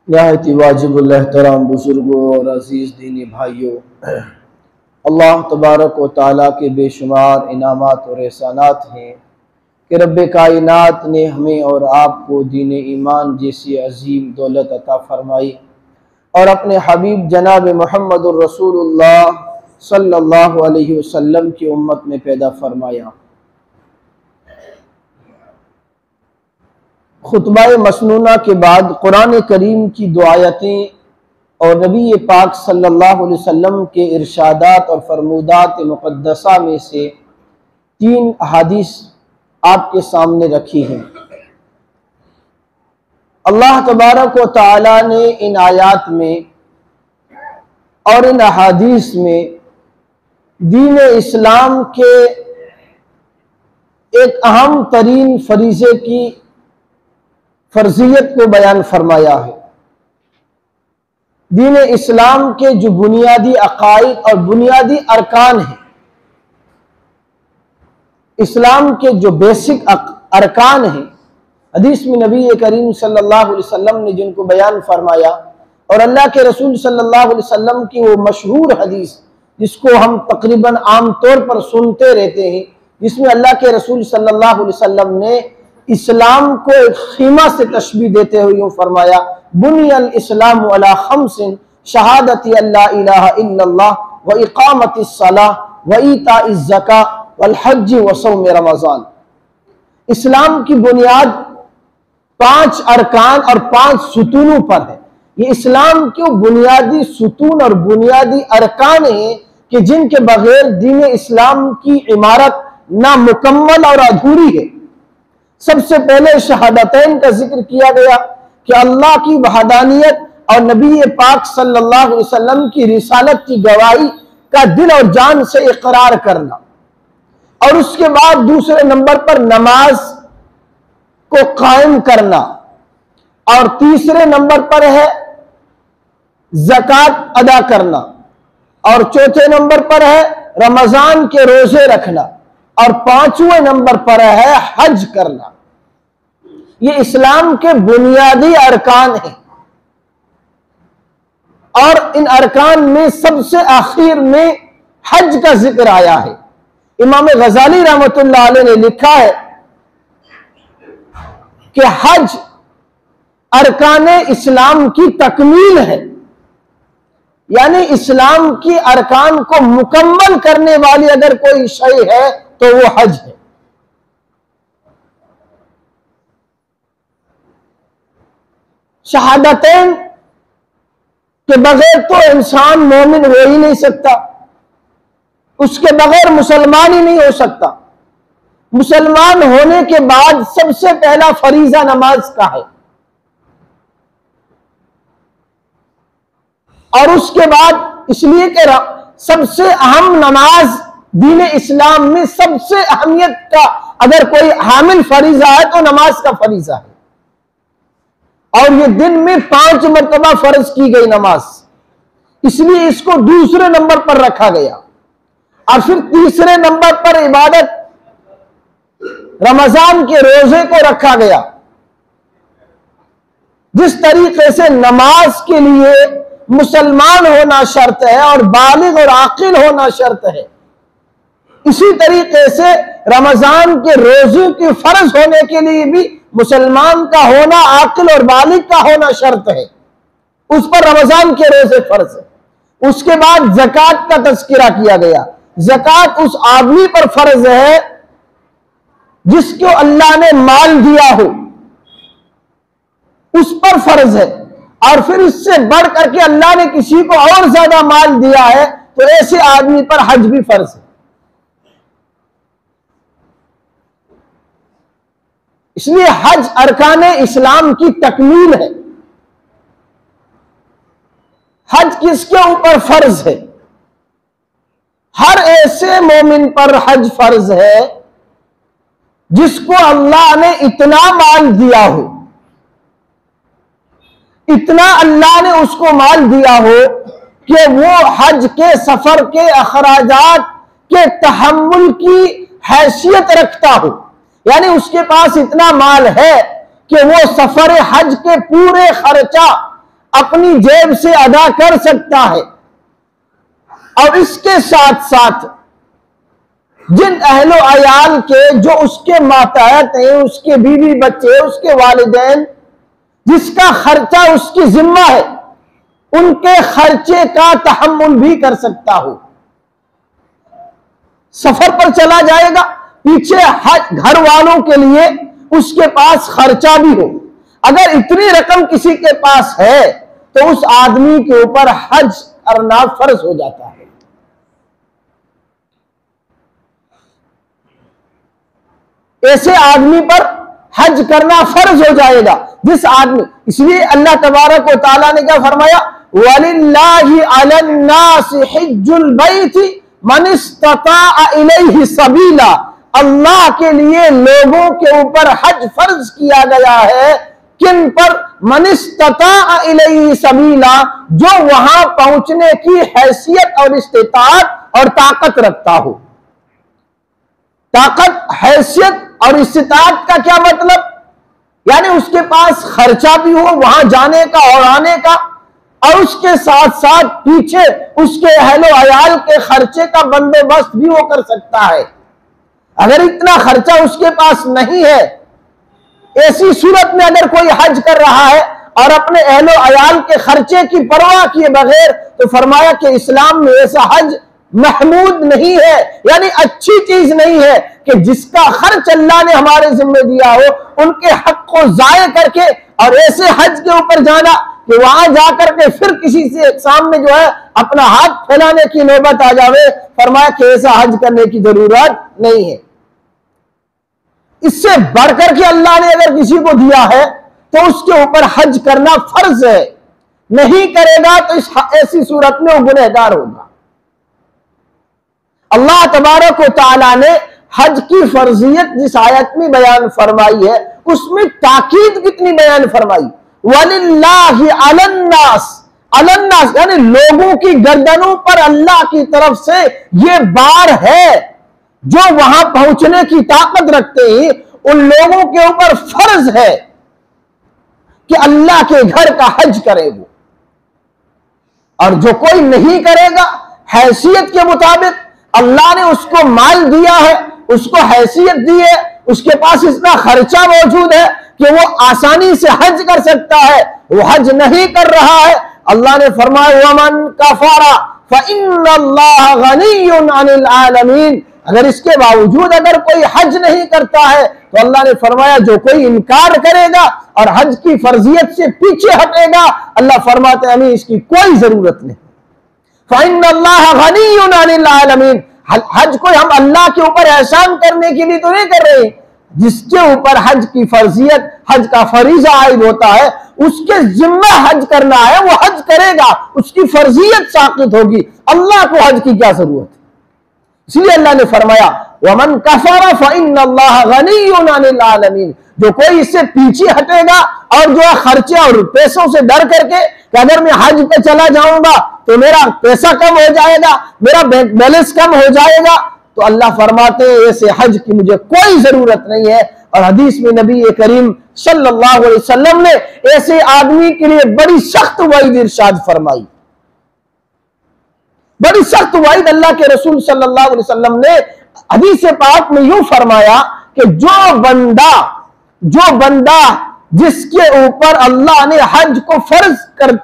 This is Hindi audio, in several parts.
नहायत वाजिबुल एहतराम बुजुर्गों और अज़ीज़ दीनी भाइयों, अल्लाह तबारक व तआला के बेशुमार इनामात और एहसानात हैं कि रब्बे कायनात ने हमें और आपको दीन ईमान जैसी अजीम दौलत अता फरमाई और अपने हबीब जनाब मुहम्मदुर रसूलुल्लाह सल्लल्लाहु अलैहि वसल्लम की उम्मत में पैदा फरमाया। खुतबा मसनूना के बाद कुरान करीम की दो आयतें और नबी पाक सल्लल्लाहु अलैहि वसल्लम के इरशादात और फरमूदात मुक़द्दसा में से 3 अहादीस आपके सामने रखी हैं। अल्लाह तबारक व तआला ने इन आयात में और इन अहादीस में दीन इस्लाम के एक अहम तरीन फरीज़े की फर्जियत को बयान फरमाया है। दीन इस्लाम के जो बुनियादी अकाइद और बुनियादी अरकान हैं, इस्लाम के जो बेसिक अरकान हैं, हदीस में नबी करीम सल्लल्लाहु अलैहि वसल्लम ने जिनको बयान फरमाया और अल्लाह के रसूल सल्लल्लाहु अलैहि वसल्लम की वो मशहूर हदीस जिसको हम तकरीबन आम तौर पर सुनते रहते हैं, जिसमें अल्लाह के रसूल सल्लल्लाहु अलैहि वसल्लम ने इस्लाम को एक खीमा से तशबीह देते हुए यूँ फरमाया, बुनियल इस्लाम अला खम्सिन शहादती अल्ला इलाहा इल्लल्लाह व इकामतिस सलाह व ईताइज ज़का वल हज्ज व सौम रमज़ान। इस्लाम की बुनियाद 5 अरकान और 5 सुतूनों पर है। ये इस्लाम के बुनियादी सुतून और बुनियादी अरकान हैं कि जिनके बगैर दीन इस्लाम की इमारत ना मुकम्मल और अधूरी है। सबसे पहले शहादतैन का जिक्र किया गया कि अल्लाह की वहदानियत और नबी पाक सल्लल्लाहु अलैहि वसल्लम की रिसालत की गवाही का दिल और जान से इकरार करना, और उसके बाद दूसरे नंबर पर नमाज को कायम करना, और तीसरे नंबर पर है ज़कात अदा करना, और चौथे नंबर पर है रमजान के रोजे रखना, और 5वें नंबर पर है हज करना। ये इस्लाम के बुनियादी अरकान हैं और इन अरकान में सबसे आखिर में हज का जिक्र आया है। इमाम गजाली रहमतुल्लाह अलैह ने लिखा है कि हज अरकान इस्लाम की तकमील है, यानी इस्लाम की अरकान को मुकम्मल करने वाली अगर कोई शय है तो वो हज है। शहादतैन के बगैर तो इंसान मोमिन हो ही नहीं सकता, उसके बगैर मुसलमान ही नहीं हो सकता। मुसलमान होने के बाद सबसे पहला फरीजा नमाज का है, और उसके बाद इसलिए कि सबसे अहम नमाज दीन इस्लाम में सबसे अहमियत का अगर कोई हामिल फरीजा है तो नमाज का फरीजा है, और ये दिन में 5 मरतबा फर्ज की गई नमाज, इसलिए इसको दूसरे नंबर पर रखा गया। और फिर तीसरे नंबर पर इबादत रमजान के रोजे को रखा गया। जिस तरीके से नमाज के लिए मुसलमान होना शर्त है और बालिग और आकिल होना शर्त है, इसी तरीके से रमजान के रोजे के फर्ज होने के लिए भी मुसलमान का होना, आकिल और बालिग का होना शर्त है। उस पर रमजान के रोजे फर्ज है। उसके बाद ज़कात का तज़किरा किया गया। ज़कात उस आदमी पर फर्ज है जिसको अल्लाह ने माल दिया हो, उस पर फर्ज है। और फिर इससे बढ़ करके अल्लाह ने किसी को और ज्यादा माल दिया है तो ऐसे आदमी पर हज भी फर्ज है। इसलिए हज अरकान इस्लाम की तकमील है। हज किसके ऊपर फर्ज है? हर ऐसे मोमिन पर हज फर्ज है जिसको अल्लाह ने इतना माल दिया हो, इतना अल्लाह ने उसको माल दिया हो कि वो हज के सफर के अखराजात के तहम्मुल की हैसियत रखता हो। यानी उसके पास इतना माल है कि वो सफर हज के पूरे खर्चा अपनी जेब से अदा कर सकता है। और इसके साथ साथ जिन अहलो अयाल के जो उसके मातहत हैं, उसके बीवी बच्चे, उसके वालिदैन, जिसका खर्चा उसकी जिम्मा है, उनके खर्चे का तहम्मुल भी कर सकता हो। सफर पर चला जाएगा, पीछे घर वालों के लिए उसके पास खर्चा भी हो। अगर इतनी रकम किसी के पास है तो उस आदमी के ऊपर हज करना फर्ज हो जाता है। ऐसे आदमी पर हज करना फर्ज हो जाएगा जिस आदमी, इसलिए अल्लाह तबारक व तआला ने क्या फरमाया, वलिल्लाहि अलन्नासि हिज्जुल बैति मन इस्तताअ इलैहि सबीला। अल्लाह के लिए लोगों के ऊपर हज फर्ज किया गया है, किन पर, मन इस्तताअ इलैहि सबीला, जो वहां पहुंचने की हैसियत और इस्तिताअत और ताकत रखता हो। ताकत, हैसियत और इस्तिताअत का क्या मतलब, यानी उसके पास खर्चा भी हो वहां जाने का और आने का, और उसके साथ साथ पीछे उसके अहलो अयाल के खर्चे का बंदोबस्त भी वो कर सकता है। अगर इतना खर्चा उसके पास नहीं है, ऐसी सूरत में अगर कोई हज कर रहा है और अपने अहलो अयाल के खर्चे की परवाह किए बगैर, तो फरमाया कि इस्लाम में ऐसा हज महमूद नहीं है, यानी अच्छी चीज नहीं है कि जिसका खर्च अल्लाह ने हमारे जिम्मे दिया हो उनके हक को जाये करके और ऐसे हज के ऊपर जाना कि वहां जाकर के फिर किसी से सामने जो है अपना हाथ फैलाने की नौबत आ जावे। फरमाया कि ऐसा हज करने की जरूरत नहीं है। इससे बढ़कर के अल्लाह ने अगर किसी को दिया है तो उसके ऊपर हज करना फर्ज है, नहीं करेगा तो ऐसी सूरत में वो गुनहगार होगा। अल्लाह तबारक व तआला ने हज की फर्जियत जिस आयत में बयान फरमाई है उसमें ताकीद कितनी बयान फरमाई, वलिल्लाहि अलन्नास, अलन्नास यानी लोगों की गर्दनों पर अल्लाह की तरफ से ये बार है, जो वहां पहुंचने की ताकत रखते हैं उन लोगों के ऊपर फर्ज है कि अल्लाह के घर का हज करे वो। और जो कोई नहीं करेगा, हैसियत के मुताबिक अल्लाह ने उसको माल दिया है, उसको हैसियत दी है, उसके पास इतना खर्चा मौजूद है कि वो आसानी से हज कर सकता है, वो हज नहीं कर रहा है, अल्लाह ने फरमाया वमन कफरा फइन्नल्लाह गनिय्युन अनिल आलमीन। अगर इसके बावजूद अगर कोई हज नहीं करता है तो अल्लाह ने फरमाया जो कोई इनकार करेगा और हज की फर्जियत से पीछे हटेगा, अल्लाह फरमाते हैं हमें इसकी कोई जरूरत नहीं। फइन्नल्लाह गनिय्युन अनिल आलमीन, हज को हम अल्लाह के ऊपर एहसान करने के लिए तो नहीं कर रहे, जिसके ऊपर हज की फर्जियत, हज का फरीजा आयद होता है, उसके जिम्मा हज करना है, वो हज करेगा, उसकी फर्जियत साकित होगी। अल्लाह को हज की क्या जरूरत है? इसलिए अल्लाह ने फरमाया वमन कफरा फइन्नल्लाह गनिय्युन अनिल आलमीन, जो कोई इससे पीछे हटेगा और जो खर्चे और पैसों से डर करके कि अगर मैं हज पे चला जाऊंगा तो मेरा पैसा कम हो जाएगा, मेरा बैंक बैलेंस कम हो जाएगा, तो अल्लाह फरमाते हैं ऐसे हज की मुझे कोई जरूरत नहीं है। और हदीस में नबी करीम सल्लल्लाहु अलैहि वसल्लम ने ऐसे आदमी के लिए बड़ी सख्त वईद इरशाद फरमाई, बड़ी सख्त वईद अल्लाह के रसूल सल्लल्लाहु अलैहि वसल्लम ने हदीस पाक में यूं फरमाया कि जो बंदा जिसके ऊपर अल्लाह ने हज को फर्ज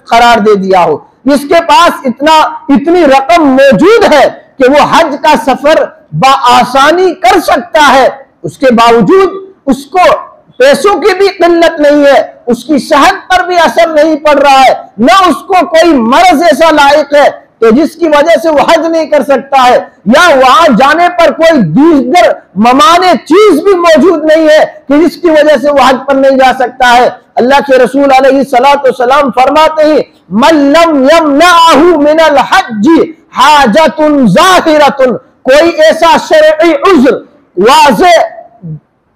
करार दे दिया हो, जिसके पास इतनी रकम मौजूद है कि वो हज का सफर बाआसानी कर सकता है, उसके बावजूद उसको पैसों की भी किल्लत नहीं है, उसकी सेहत पर भी असर नहीं पड़ रहा है, न उसको कोई मर्ज ऐसा लायक है तो जिसकी वजह से वो हज नहीं कर सकता है, या वहां जाने पर कोई दीगर ममाने चीज भी मौजूद नहीं है कि जिसकी वजह से वो हज पर नहीं जा सकता है। अल्लाह के रसूल अलैहिस्सलातु वस्सलाम फरमाते हैं मन लम यमनअहु मिनल हज्ज हाजतुन ज़ाहिरतुन, कोई ऐसा शरई उज़्र, वाज़े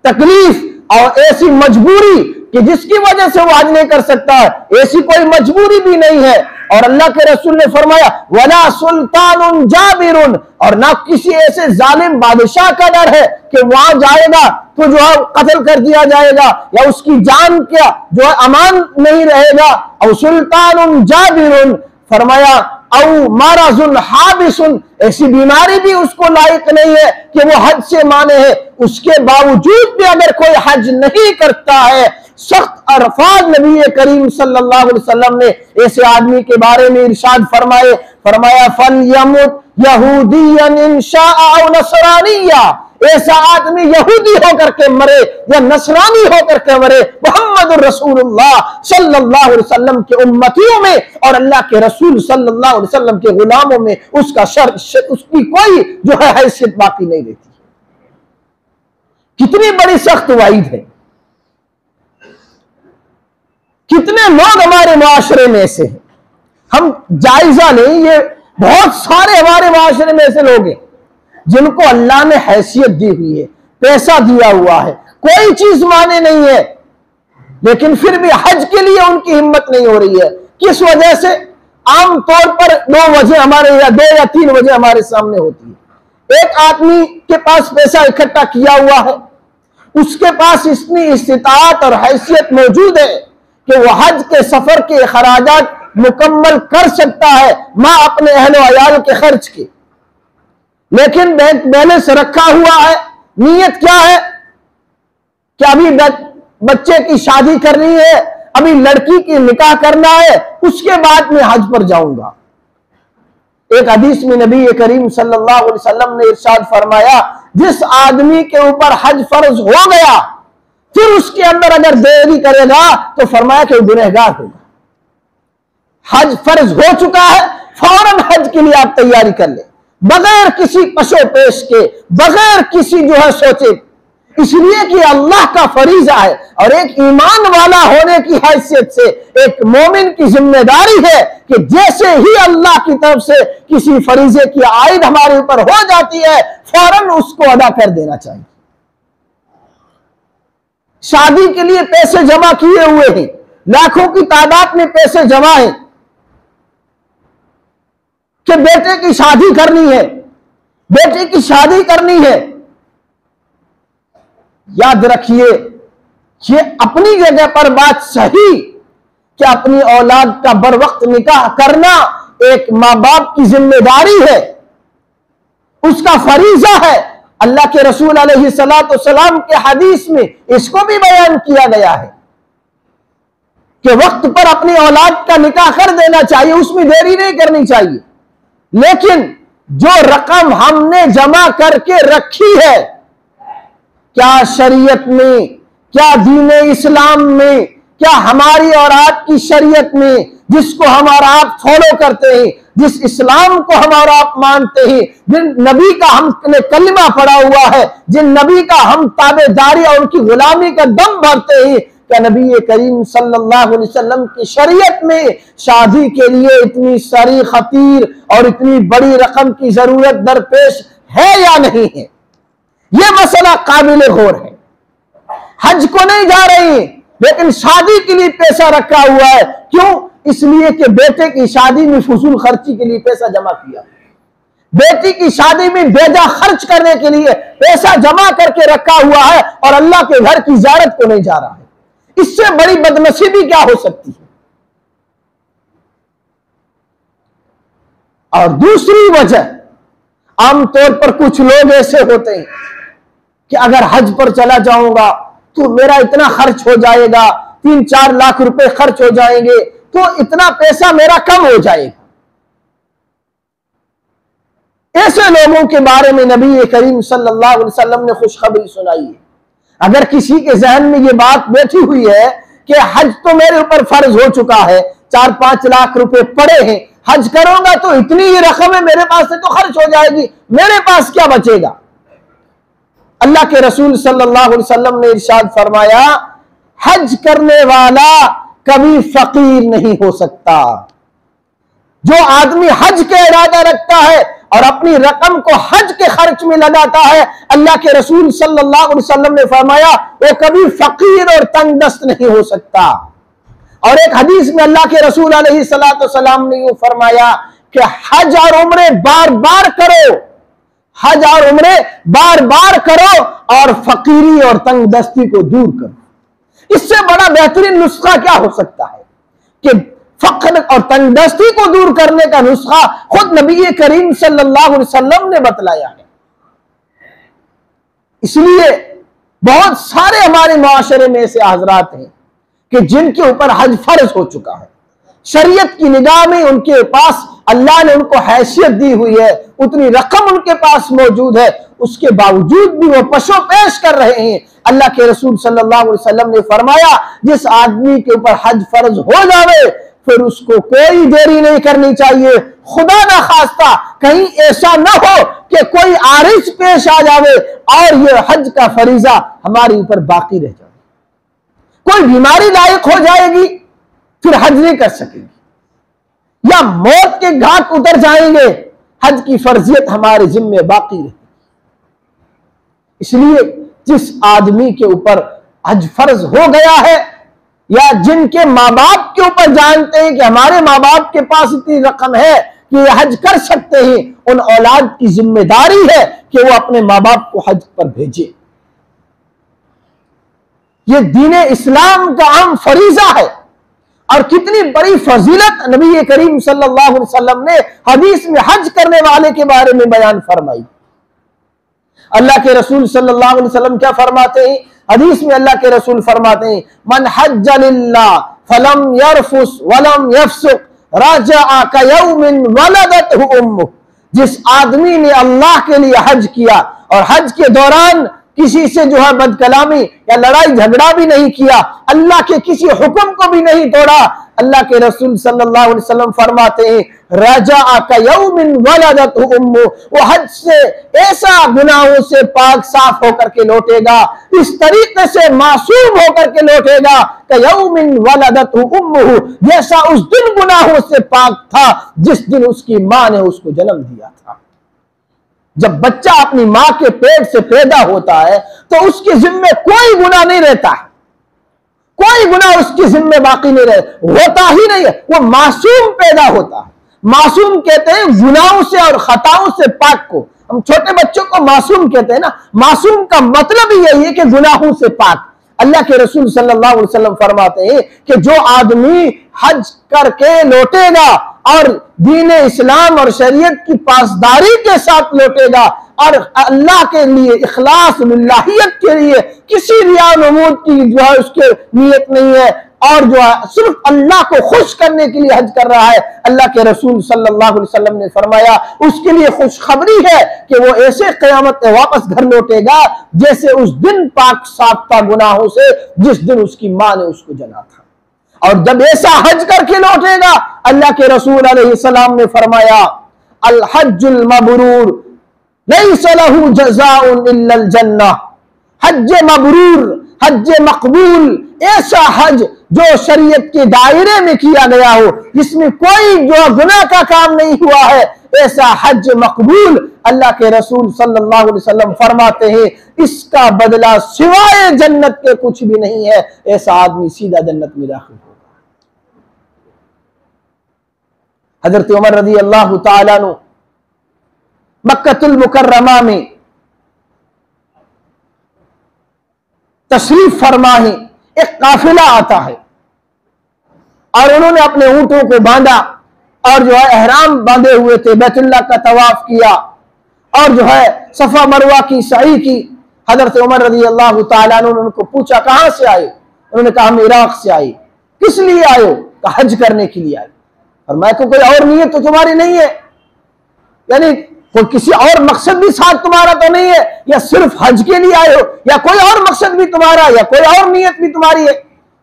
तकलीफ और ऐसी मजबूरी कि जिसकी वजह से वो हज नहीं कर सकता है, ऐसी कोई मजबूरी भी नहीं है। और अल्लाह के रसूल ने फरमाया वला सुल्तानुन जाबिरुन, और ना किसी ऐसे जालिम बादशाह का डर है कि वहां जाएगा तो जो है कत्ल कर दिया जाएगा या उसकी जान क्या जो है अमान नहीं रहेगा। और सुल्तानुन जाबिरुन फरमाया औ माराजुन हाबिसुन, ऐसी बीमारी भी उसको लायक नहीं है कि वो हज से माने है। उसके बावजूद भी अगर कोई हज नहीं करता है, सख्त अल्फाज नबी करीम सल्लल्लाहु अलैहि वसल्लम ने ऐसे आदमी के बारे में इरशाद फरमाया फल यमुत यहूदियन इंशाअ औ नसरानिया, ऐसा आदमी यहूदी होकर के मरे या नसरानी होकर के मरे, मोहम्मद रसूलुल्लाह सल्लल्लाहु अलैहि वसल्लम के उम्मतियों में और अल्लाह के रसूल सल्लल्लाहु अलैहि वसल्लम के गुलामों में उसका उसकी कोई जो है हैसियत बाकी नहीं रहती। कितनी बड़ी सख्त वाइद है। कितने लोग हमारे मुआशरे में ऐसे हैं, हम जायजा नहीं, ये बहुत सारे हमारे मुआशरे में ऐसे लोग हैं जिनको अल्लाह ने हैसियत दी हुई है, पैसा दिया हुआ है, कोई चीज माने नहीं है, लेकिन फिर भी हज के लिए उनकी हिम्मत नहीं हो रही है। किस वजह से? आमतौर पर दो वजह हमारे या दो या तीन वजह हमारे सामने होती है। एक आदमी के पास पैसा इकट्ठा किया हुआ है, उसके पास इतनी इस्तिताअत और हैसियत मौजूद है कि वह हज के सफर के खराजात मुकम्मल कर सकता है मां अपने अहलो अयाल के खर्च के, लेकिन बैंक बैलेंस रखा हुआ है। नीयत क्या है कि अभी बच्चे की शादी करनी है, अभी लड़की की निकाह करना है, उसके बाद मैं हज पर जाऊंगा। एक हदीस में नबी करीम सल्लल्लाहु अलैहि वसल्लम ने इरशाद फरमाया जिस आदमी के ऊपर हज फर्ज हो गया फिर उसके अंदर अगर देरी करेगा तो फरमाया कि गुनहगार होगा। हज फर्ज हो चुका है, फौरन हज के लिए आप तैयारी कर ले, बगैर किसी पशो-पेश के, बगैर किसी जो है सोचे, इसलिए कि अल्लाह का फरीजा है और एक ईमान वाला होने की हैसियत से एक मोमिन की जिम्मेदारी है कि जैसे ही अल्लाह की तरफ से किसी फरीजे की आयद हमारे ऊपर हो जाती है फौरन उसको अदा कर देना चाहिए। शादी के लिए पैसे जमा किए हुए हैं, लाखों की तादाद में पैसे जमा है कि बेटे की शादी करनी है, बेटे की शादी करनी है। याद रखिए ये अपनी जगह पर बात सही कि अपनी औलाद का बर वक्त निकाह करना एक मां बाप की जिम्मेदारी है, उसका फरीजा है। अल्लाह के रसूल अलैहिस्सलातु वस्सलाम के हदीस में इसको भी बयान किया गया है कि वक्त पर अपनी औलाद का निकाह कर देना चाहिए, उसमें देरी नहीं करनी चाहिए। लेकिन जो रकम हमने जमा करके रखी है, क्या शरीयत में, क्या दीन इस्लाम में, क्या हमारी और आपकी शरीयत में जिसको हम और आप फॉलो करते हैं, जिस इस्लाम को हम और आप मानते हैं, जिन नबी का हमने कलिमा पढ़ा हुआ है, जिन नबी का हम ताबेदारी और उनकी गुलामी का दम भरते हैं, क्या नबी करीम सल्लल्लाहु अलैहि वसल्लम की शरीयत में शादी के लिए इतनी सारी खतीर और इतनी बड़ी रकम की जरूरत दरपेश है या नहीं है? यह मसला काबिल गौर है। हज को नहीं जा रही लेकिन शादी के लिए पैसा रखा हुआ है, क्यों? इसलिए कि बेटे की शादी में फजूल खर्ची के लिए पैसा जमा किया, बेटी की शादी में बेजा खर्च करने के लिए पैसा जमा करके रखा हुआ है और अल्लाह के घर की ज़ियारत को नहीं जा रहा है। इससे बड़ी बदनसीबी क्या हो सकती है? और दूसरी वजह, आमतौर पर कुछ लोग ऐसे होते हैं कि अगर हज पर चला जाऊंगा तो मेरा इतना खर्च हो जाएगा, 3-4 लाख रुपए खर्च हो जाएंगे, तो इतना पैसा मेरा कम हो जाएगा। ऐसे लोगों के बारे में नबी करीम सल्लल्लाहु अलैहि वसल्लम ने खुशखबरी सुनाई है। अगर किसी के जहन में ये बात बैठी हुई है कि हज तो मेरे ऊपर फर्ज हो चुका है, 4-5 लाख रुपए पड़े हैं, हज करूंगा तो इतनी ही रकम है मेरे पास से तो खर्च हो जाएगी, मेरे पास क्या बचेगा? अल्लाह के रसूल सल्लल्लाहु अलैहि वसल्लम ने इरशाद फरमाया हज करने वाला कभी फकीर नहीं हो सकता। जो आदमी हज का इरादा रखता है और अपनी रकम को हज के खर्च में लगाता है, अल्लाह के रसूल सल्लल्लाहु अलैहि वसल्लम ने फरमाया वो कभी फकीर और तंगदस्त नहीं हो सकता। और एक हदीस में अल्लाह के रसूल अलैहिस्सलातु वस्सलाम ने यूं फरमाया कि हज और उम्रे बार बार करो, हज और उम्रे बार बार करो और फकीरी और तंगदस्ती को दूर करो। इससे बड़ा बेहतरीन नुस्खा क्या हो सकता है कि फक्र और तंगदस्ती को दूर करने का नुस्खा खुद नबी करीम सल्लल्लाहु अलैहि वसल्लम ने बतलाया है। इसलिए बहुत सारे हमारे मुआशरे में ऐसे हजरात हैं कि जिनके ऊपर हज फर्ज हो चुका है, शरीयत की निगाह में उनके पास अल्लाह ने उनको हैसियत दी हुई है, उतनी रकम उनके पास मौजूद है, उसके बावजूद भी वो पशो पेश कर रहे हैं। अल्लाह के रसूल सल्लल्लाहु अलैहि वसल्लम ने फरमाया जिस आदमी के ऊपर हज फर्ज हो जावे फिर उसको कोई देरी नहीं करनी चाहिए। खुदा ना खास्ता कहीं ऐसा ना हो कि कोई आरिज पेश आ जावे और ये हज का फरीजा हमारे ऊपर बाकी रह जाए, कोई बीमारी लायक हो जाएगी फिर हज नहीं कर सकेगी, या मौत के घाट उतर जाएंगे, हज की फर्जियत हमारे जिम्मे बाकी रहेगी। इसलिए जिस आदमी के ऊपर हज फर्ज हो गया है या जिनके माँ बाप के ऊपर जानते हैं कि हमारे माँ बाप के पास इतनी रकम है कि ये हज कर सकते हैं, उन औलाद की जिम्मेदारी है कि वो अपने माँ बाप को हज पर भेजे। ये दीन इस्लाम का आम फरीजा है और कितनी बड़ी फजीलत नबी करीम सल्लल्लाहु अलैहि वसल्लम ने हदीस में हज करने वाले के बारे में बयान फरमाई। अल्लाह के रसूल सल्लल्लाहु अलैहि वसल्लम क्या फरमाते हैं हदीस में? अल्लाह के रसूल फरमाते हैं मन हज्ज लिल्लाह फलम यरफुस वलम यफसुक रजअ कयौमिन वलदतहु उम्मुह। जिस आदमी ने अल्लाह के लिए हज किया और हज के दौरान किसी से जो है बदकलामी या लड़ाई झगड़ा भी नहीं किया, अल्लाह के किसी हुक्म को भी नहीं तोड़ा, अल्लाह के रसूल सल्लल्लाहु अलैहि वसल्लम फरमाते हैं रजा का यौमिन वलदतहु उम्मुह, वो हज से ऐसा गुनाहों से पाक साफ होकर के लौटेगा, इस तरीके से मासूम होकर के लौटेगा कि यौमिन वलदतहु उम्मुह, जैसा उस दिन गुनाहों से पाक था जिस दिन उसकी मां ने उसको जन्म दिया था। जब बच्चा अपनी मां के पेट से पैदा होता है तो उसके जिम्मे कोई गुनाह नहीं रहता है, कोई गुनाह उसके जिम्मे बाकी नहीं होता ही नहीं है, वो मासूम पैदा होता है। मासूम कहते हैं गुनाहों से और खताओं से पाक को, हम छोटे बच्चों को मासूम कहते हैं ना, मासूम का मतलब ही यही है कि गुनाहों से पाक। अल्लाह के रसूल सल्लल्लाहु अलैहि वसल्लम फरमाते हैं कि जो आदमी हज करके लौटेगा और दीन इस्लाम और शरीयत की पासदारी के साथ लौटेगा और अल्लाह के लिए इखलास लिल्लाहियत के लिए किसी रिया नमूद की जो है उसके नियत नहीं है और जो है सिर्फ अल्लाह को खुश करने के लिए हज कर रहा है, अल्लाह के रसूल सल्लल्लाहु अलैहि वसल्लम ने फरमाया उसके लिए खुशखबरी है कि वो ऐसे क़यामत में वापस घर लौटेगा जैसे उस दिन पाक साफ था गुनाहों से जिस दिन उसकी मां ने उसको जना था। और जब ऐसा हज करके लौटेगा, अल्लाह के रसूल अलैहिस्सलाम ने फरमाया अल हज्जुल मबरूर लैसा लहू जज़ाउन इल्लल जन्नह, हज मबरूर, हज मकबूल, ऐसा हज जो शरीयत के दायरे में किया गया हो, जिसमें कोई जो गुनाह का काम नहीं हुआ है, ऐसा हज मकबूल अल्लाह के रसूल सल्लल्लाहु अलैहि वसल्लम फरमाते हैं इसका बदला सिवाय जन्नत के कुछ भी नहीं है, ऐसा आदमी सीधा जन्नत में दाखिल होगा। हजरत उमर रज़ी अल्लाह तआला अन्हु मक्कतुल मुकर्रमा में तशरीफ फरमा है, एक काफिला आता है और उन्होंने अपने ऊंटों को बांधा और जो है एहराम बांधे हुए थे, बैतुल्लाह का तवाफ किया और जो है सफा मरवा की सई की। हजरत उमर रज़ी अल्लाह तआला अन्हु ने उनको पूछा कहां से आए? उन्होंने कहा हम इराक से आए। किस लिए आए हो? कहा हज करने के लिए आए। और मैं तो कोई और नीयत तो तुम्हारी नहीं है, यानी कोई किसी और मकसद भी साथ तुम्हारा तो नहीं है, या सिर्फ हज के लिए आए हो या कोई और मकसद भी तुम्हारा या कोई और नीयत भी तुम्हारी है?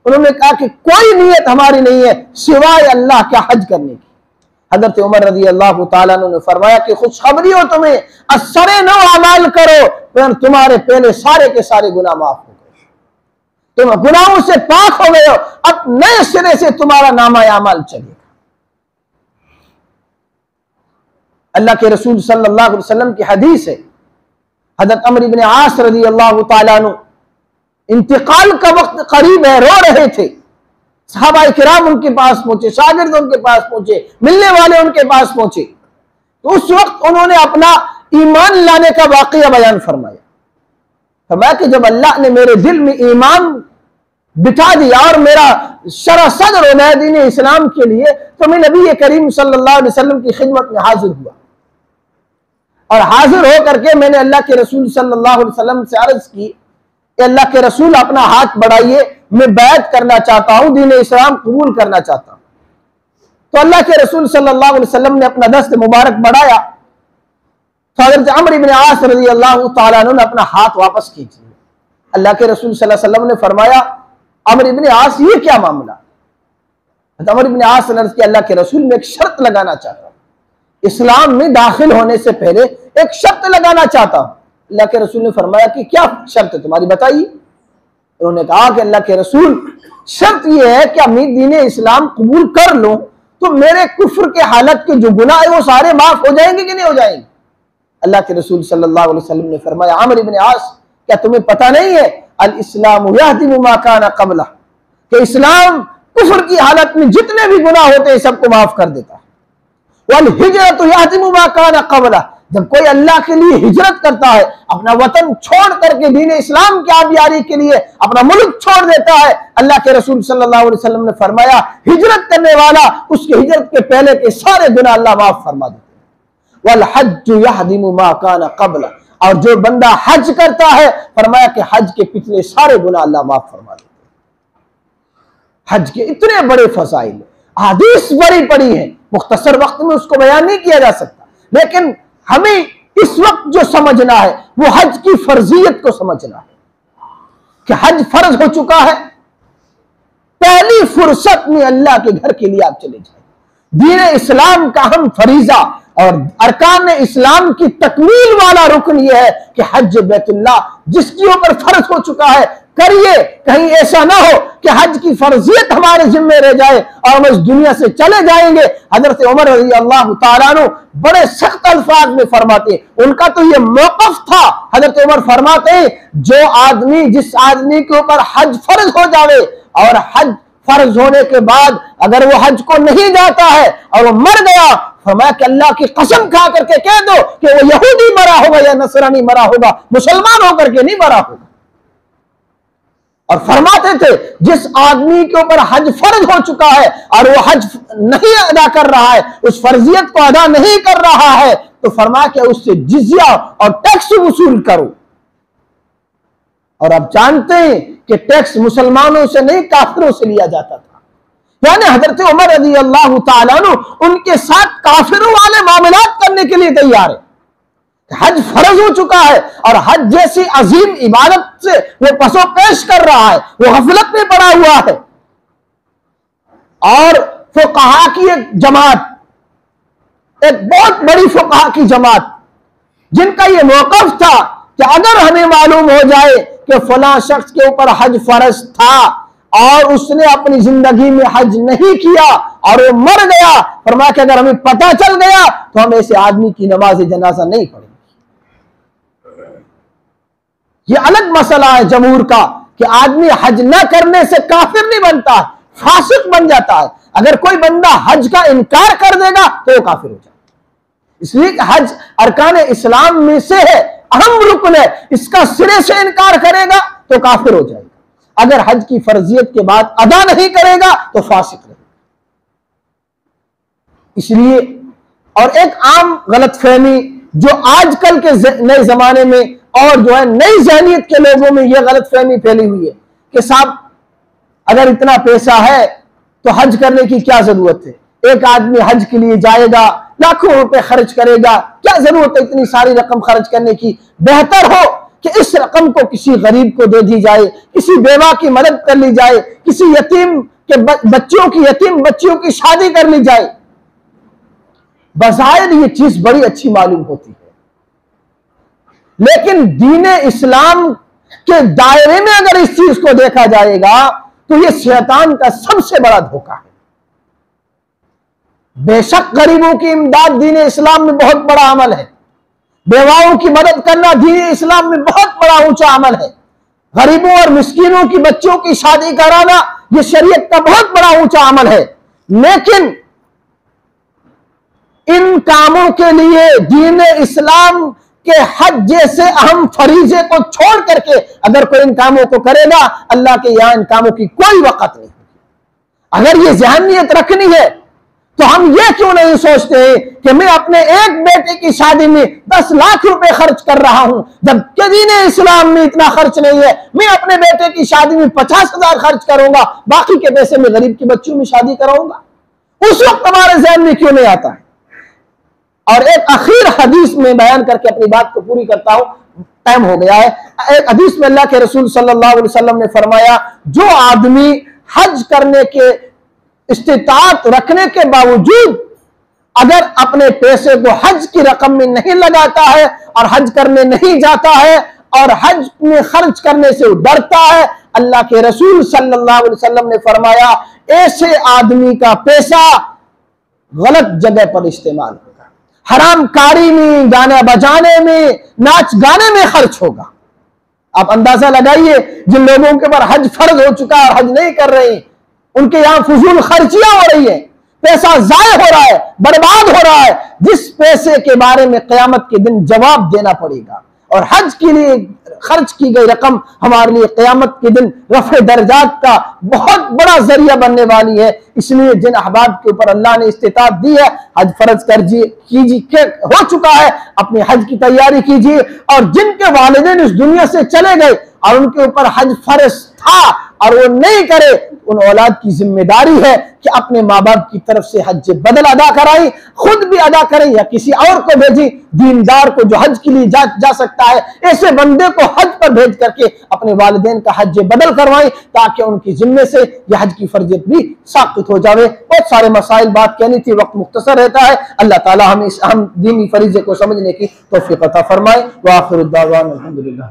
उन्होंने कहा कि कोई नीयत हमारी नहीं है सिवाय अल्लाह का हज करने की। हजरत उमर रज़ी अल्लाह तआला अन्हु ने फरमाया कि खुशखबरी हो तुम्हें, असरे नो अमाल करो फिर तुम्हारे पहले सारे के सारे गुनाह माफ हो गए, तुम गुनाहों से पाक हो गए हो, अब नए सिरे से तुम्हारा नामा अमाल चलेगा। अल्लाह के रसूल सल्लल्लाहु अलैहि वसल्लम की हदीस है, हज़रत अम्र इब्न आस रज़ी अल्लाह तआला अन्हु इंतकाल का वक्त करीब है, रो रहे थे। सहाबाए किराम उनके पास पहुंचे, शागिर्द उनके पास पहुंचे, मिलने वाले उनके पास पहुंचे, तो उस वक्त उन्होंने अपना ईमान लाने का वाकया बयान फरमाया। फरमाया कि जब अल्लाह ने मेरे दिल में ईमान बिठा दिया और मेरा शरा सदर हो गया दीन इस्लाम के लिए, तो मैं नबी करीम सल्लल्लाहु अलैहि वसल्लम की खिदमत में हाजिर हुआ और हाजिर होकर के मैंने अल्लाह के रसूल सल्लल्लाहु अलैहि वसल्लम से अर्ज की, अल्लाह के रसूल अपना हाथ बढ़ाइए, मैं बैत करना चाहता हूं, दीन इस्लाम कबूल करना चाहता हूं। तो अल्लाह के रसूल सल्लल्लाहु अलैहि वसल्लम ने अपना दस्त मुबारक बढ़ाया, तो हज़रत अम्र इब्न आस रज़ी अल्लाह तआला अन्हु ने अपना हाथ वापस खींच लिया। अल्लाह के रसूल सल्लल्लाहु अलैहि वसल्लम ने फरमाया, अम्र इब्न आस ये क्या मामला? अम्र इब्न आस ने अर्ज़ किया, अल्लाह के रसूल मैं एक शर्त लगाना चाहता हूं, इस्लाम में दाखिल होने से पहले एक शर्त लगाना चाहता हूं। अल्लाह के रसूल ने फरमाया कि क्या शर्त है तुम्हारी, बताइए। उन्होंने कहा कि अल्लाह के रसूल शर्त यह है कि मैं दीन इस्लाम कबूल कर लूं तो मेरे कुफ्र के हालत के जो गुनाह है वो सारे माफ हो जाएंगे कि नहीं हो जाएंगे? अल्लाह के रसूल सल्लल्लाहु अलैहि वसल्लम ने फरमाया, अम्र इब्न आस क्या तुम्हें पता नहीं है अल इस्लाम यहदिमु मा काना क़ब्ला, कि इस्लाम कुफ्र की हालत में जितने भी गुनाह होते हैं सबको माफ कर देता है। वल हिजरतु यहदिमु मा काना क़ब्ला, जब कोई अल्लाह के लिए हिजरत करता है, अपना वतन छोड़ करके दीन इस्लाम की आबियारी के लिए अपना मुल्क छोड़ देता है, अल्लाह के रसूल सल्लल्लाहु अलैहि वसल्लम ने फरमाया हिजरत करने वाला उसके हिजरत के पहले के सारे गुनाह अल्लाह माफ फरमा देते हैं। वल हज्जु यहदिमु मा काना क़ब्ला, और जो बंदा हज करता है फरमाया कि हज के पिछले सारे गुनाह अल्लाह माफ फरमा देते हैं। हज के इतने बड़े फज़ाइल, हदीस बड़ी पड़ी है, मुख्तसर वक्त में उसको बयान नहीं किया जा सकता, लेकिन हमें इस वक्त जो समझना है वो हज की फर्जियत को समझना है कि हज फर्ज हो चुका है। पहली फुर्सत में अल्लाह के घर के लिए आप चले जाए। दीन इस्लाम का हम फरीजा और अरकान इस्लाम की तकमील वाला रुकन यह है कि हज बैतुल्लाह जिसके ऊपर फर्ज हो चुका है करिए। कहीं ऐसा ना हो कि हज की फर्जियत हमारे जिम्मे रह जाए और हम इस दुनिया से चले जाएंगे। हजरत उमर रज़ी अल्लाह तआला अन्हु बड़े सख्त अल्फाज में फरमाते हैं, उनका तो ये मौक़िफ़ था। हजरत उमर फरमाते हैं जिस आदमी के ऊपर हज फर्ज हो जावे और हज फर्ज होने के बाद अगर वो हज को नहीं जाता है और वो मर गया, फरमाया कि अल्लाह की कसम खा करके कह दो कि वो यहूदी मरा होगा या नसरानी मरा होगा, मुसलमान होकर के नहीं मरा होगा। और फरमाते थे जिस आदमी के ऊपर हज फर्ज हो चुका है और वो हज नहीं अदा कर रहा है, उस फर्जियत को अदा नहीं कर रहा है, तो फरमाया कि उससे जिजिया और टैक्स वसूल करो। और आप जानते हैं कि टैक्स मुसलमानों से नहीं काफिरों से लिया जाता था। यानी हजरत उमर रज़ी अल्लाह तआला अन्हु उनके साथ काफिरों वाले मामलात करने के लिए तैयार है। हज फर्ज हो चुका है और हज जैसी अजीम इबादत से वो पसो पेश कर रहा है, वो गफलत में पड़ा हुआ है। और फुक़हा की एक जमात, एक बहुत बड़ी फुक़हा की जमात, जिनका ये मौक़िफ़ था कि अगर हमें मालूम हो जाए कि फलां शख्स के ऊपर हज फर्ज था और उसने अपनी जिंदगी में हज नहीं किया और वो मर गया, फरमाया कि अगर हमें पता चल गया तो हम ऐसे आदमी की नमाज जनाजा नहीं पढ़ेंगे। ये अलग मसला है जमहूर का कि आदमी हज न करने से काफिर नहीं बनता है, फासिक बन जाता है। अगर कोई बंदा हज का इनकार कर देगा तो वो काफिर हो जाएगा। इसलिए हज अरकान इस्लाम में से है, अहम रुकन है, इसका सिरे से इनकार करेगा तो काफिर हो जाएगा। अगर हज की फर्जियत के बाद अदा नहीं करेगा तो फासिक रहेगा। इसलिए और एक आम गलतफहमी जो आजकल के नए जमाने में और जो है नई ज़हनियत के लोगों में यह गलतफहमी फैली हुई है कि साहब अगर इतना पैसा है तो हज करने की क्या जरूरत है। एक आदमी हज के लिए जाएगा, लाखों रुपए खर्च करेगा, क्या जरूरत है इतनी सारी रकम खर्च करने की। बेहतर हो कि इस रकम को किसी गरीब को दे दी जाए, किसी बेवा की मदद कर ली जाए, किसी यतीम के यतीम बच्चियों की शादी कर ली जाए। बज़ाहिर ये चीज बड़ी अच्छी मालूम होती है, लेकिन दीन इस्लाम के दायरे में अगर इस चीज को देखा जाएगा तो यह शैतान का सबसे बड़ा धोखा है। बेशक गरीबों की इमदाद दीन इस्लाम में बहुत बड़ा अमल है, बेवाओं की मदद करना दीन इस्लाम में बहुत बड़ा ऊंचा अमल है, गरीबों और मिस्कीनों की बच्चों की शादी कराना यह शरीयत का बहुत बड़ा ऊंचा अमल है। लेकिन इन कामों के लिए दीन इस्लाम के हज जैसे अहम फरीजे को छोड़ करके अगर कोई इन कामों को करेगा, अल्लाह के यहां इन कामों की कोई वक़्त नहीं। अगर ये ज़हनियत रखनी है तो हम ये क्यों नहीं सोचते हैं कि मैं अपने एक बेटे की शादी में 10 लाख रुपए खर्च कर रहा हूं, जबकि दीन इस्लाम में इतना खर्च नहीं है। मैं अपने बेटे की शादी में 50,000 खर्च करूंगा, बाकी के पैसे में गरीब की बच्चियों में शादी कराऊंगा। उस वक्त हमारे ज़हन में क्यों नहीं आता है? और एक आखिर हदीस में बयान करके अपनी बात को पूरी करता हूं, टाइम हो गया है। एक हदीस में अल्लाह के रसूल सल्लल्लाहु अलैहि वसल्लम ने फरमाया, जो आदमी हज करने के इस्तिताअत रखने के बावजूद अगर अपने पैसे को हज की रकम में नहीं लगाता है और हज करने नहीं जाता है और हज में खर्च करने से डरता है, अल्लाह के रसूल सल्लल्लाहु अलैहि वसल्लम ने फरमाया ऐसे आदमी का पैसा गलत जगह पर इस्तेमाल होगा, हराम कारी में, गाना बजाने में, नाच गाने में खर्च होगा। आप अंदाजा लगाइए, जिन लोगों के ऊपर हज फर्ज हो चुका है और हज नहीं कर रहे, उनके यहां फजूल खर्चियां हो रही है, पैसा जाय हो रहा है, बर्बाद हो रहा है, जिस पैसे के बारे में क़यामत के दिन जवाब देना पड़ेगा। और हज के लिए खर्च की गई रकम हमारे लिए क़यामत के दिन रफ़े दर्जात का बहुत बड़ा जरिया बनने वाली है। इसलिए जिन अहबाब के ऊपर अल्लाह ने इस्तिताअत दी है, हज फर्ज कीजिए, हो चुका है, अपनी हज की तैयारी कीजिए। और जिनके वालिदैन इस दुनिया से चले गए और उनके ऊपर हज फर्ज था और वो नहीं करे, उन औलाद की जिम्मेदारी है कि अपने माँ बाप की तरफ से हज बदल अदा कराई, खुद भी अदा करें या किसी और को भेजी। दीनदार को जो हज के लिए जा सकता है, ऐसे बंदे को हज पर भेज करके अपने वालिदैन का हज बदल करवाएं, ताकि उनकी जिम्मे से यह हज की फर्जियत भी साबित हो जावे। बहुत सारे मसाइल बात कहनी थी, वक्त मुख्तसर रहता है। अल्लाह ताला हमें इस अहम दीनी फरीजे को समझने की तौफीक अता फरमाए। व आखिर दावाना अल्हम्दुलिल्लाह।